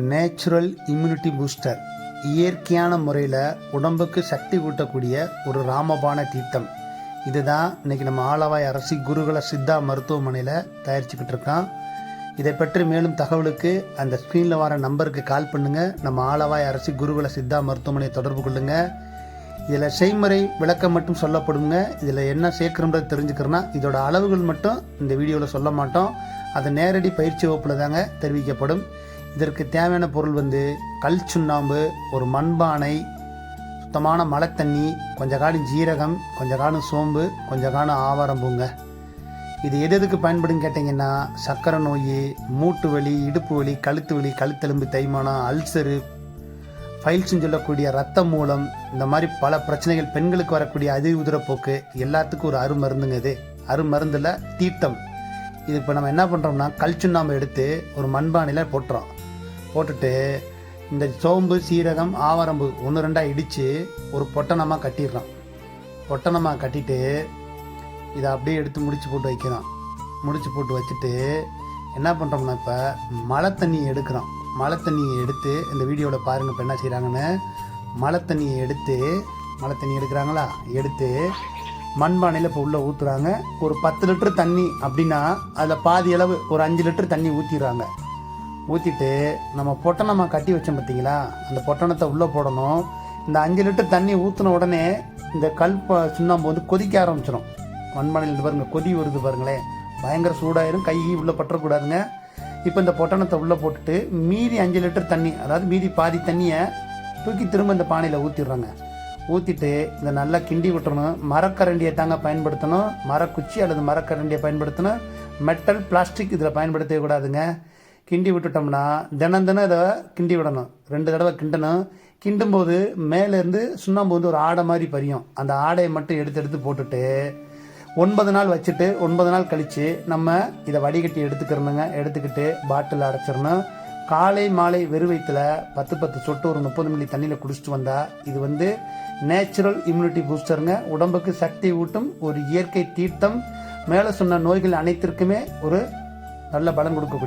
Natural immunity booster இயற்கையான முறையில் உடம்புக்கு சக்தி கூட்டக்கூடிய ஒரு ராமபான தீர்த்தம். இதுதான் இன்றைக்கி நம்ம ஆலவாய் அரசி குருகுல சித்தா மருத்துவமனையில் தயாரிச்சுக்கிட்டு இருக்கோம். இதை பற்றி மேலும் தகவலுக்கு அந்த ஸ்க்ரீனில் வர நம்பருக்கு கால் பண்ணுங்கள். நம்ம ஆலவாய் அரசி குருகுல சித்தா மருத்துவமனையை தொடர்பு கொள்ளுங்கள். இதில் செய்முறை விளக்கம் மட்டும் சொல்லப்படுங்க. இதில் என்ன சேர்க்குறோம்ன்றது தெரிஞ்சுக்கிறோன்னா இதோட அளவுகள் மட்டும் இந்த வீடியோவில் சொல்ல மாட்டோம். அது நேரடி பயிற்சி வகுப்பில் தாங்க தெரிவிக்கப்படும். இதற்கு தேவையான பொருள் கல் சுண்ணாம்பு, ஒரு மண்பானை, சுத்தமான மழை தண்ணி, கொஞ்சம் காடு ஜீரகம், கொஞ்சம் காடு சோம்பு, கொஞ்சம் காடு ஆவாரம்பூங்க. இது எதுக்கு பயன்படும் கேட்டிங்கன்னா, சர்க்கரை நோய், மூட்டு வலி, இடுப்பு வலி, கழுத்து வலி, கழுத்தெலும்பு தேய்மானம், அல்சரு, ஃபைல்ஸ்ன்னு சொல்லக்கூடிய ரத்த மூலம், இந்த மாதிரி பல பிரச்சனைகள், பெண்களுக்கு வரக்கூடிய உதிரப்போக்கு எல்லாத்துக்கும் ஒரு அருமருந்துங்க. இது அருமருந்தில் தீர்த்தம். இது இப்போ நம்ம என்ன பண்ணுறோம்னா, கல் சுண்ணாம்பு எடுத்து ஒரு மண்பானையில் போட்டுட்டு இந்த சோம்பு, சீரகம், ஆவாரம்பு 1-2 இடித்து ஒரு பொட்டணமாக கட்டிடுறோம். பொட்டணமாக கட்டிட்டு இதை அப்படியே எடுத்து முடிச்சு போட்டு வைக்கிறோம். முடிச்சு போட்டு வச்சுட்டு என்ன பண்ணுறோம்னா, இப்போ மழை தண்ணியை எடுக்கிறோம். மழை தண்ணியை எடுத்து இந்த வீடியோவில் பாருங்கள் இப்போ என்ன செய்கிறாங்கன்னு. மழை தண்ணியை எடுக்கிறாங்களா, எடுத்து மண்பானையில் இப்போ உள்ளே ஊற்றுறாங்க. ஒரு 10 லிட்டர் தண்ணி அப்படின்னா அதில் பாதி அளவு ஒரு 5 லிட்டர் தண்ணி ஊற்றிடுறாங்க. ஊற்றிட்டு நம்ம பொட்டணமாக கட்டி வச்சோம் பார்த்தீங்களா, அந்த பொட்டணத்தை உள்ளே போடணும். இந்த 5 லிட்டர் தண்ணி ஊற்றின உடனே இந்த சுண்ணாம்பு கொதிக்க ஆரம்பிச்சிடும். மண்பானையில் பாருங்கள், கொதி வருது பாருங்களேன், பயங்கர சூடாயிரும், கை உள்ளே பற்றக்கூடாதுங்க. இப்போ இந்த பொட்டணத்தை உள்ளே போட்டுட்டு மீதி 5 லிட்டர் தண்ணி, அதாவது மீதி பாதி தண்ணியை தூக்கி திரும்ப இந்த பானையில் ஊற்றிடுறாங்க. ஊற்றிட்டு இதை நல்லா கிண்டி விட்டுறணும். மரக்கரண்டியை தாங்க பயன்படுத்தணும். மரக்குச்சி அல்லது மரக்கரண்டியை பயன்படுத்தணும். மெட்டல், பிளாஸ்டிக் இதில் பயன்படுத்தவே கூடாதுங்க. கிண்டி விட்டுட்டோம்னா தினம் இதை கிண்டி விடணும். 2 தடவை கிண்டணும். கிண்டும்போது மேலேருந்து சுண்ணாம்பு ஒரு ஆடை மாதிரி பறியும். அந்த ஆடையை மட்டும் எடுத்து போட்டுட்டு 9 நாள் வச்சுட்டு 9 நாள் கழித்து நம்ம இதை வடிகட்டி எடுத்துக்கிறணுங்க. எடுத்துக்கிட்டு பாட்டில் அடைச்சிடணும். காலை மாலை வெறும் வயிற்றுல 10 சொட்டு ஒரு 30 மில்லி தண்ணியில் குடிச்சிட்டு வந்தால் இது நேச்சுரல் இம்யூனிட்டி பூஸ்டருங்க. உடம்புக்கு சக்தி ஊட்டும் ஒரு இயற்கை தீர்த்தம். மேலே சொன்ன நோய்கள் அனைத்திற்குமே ஒரு நல்ல பலன் கொடுக்கக்கூடிய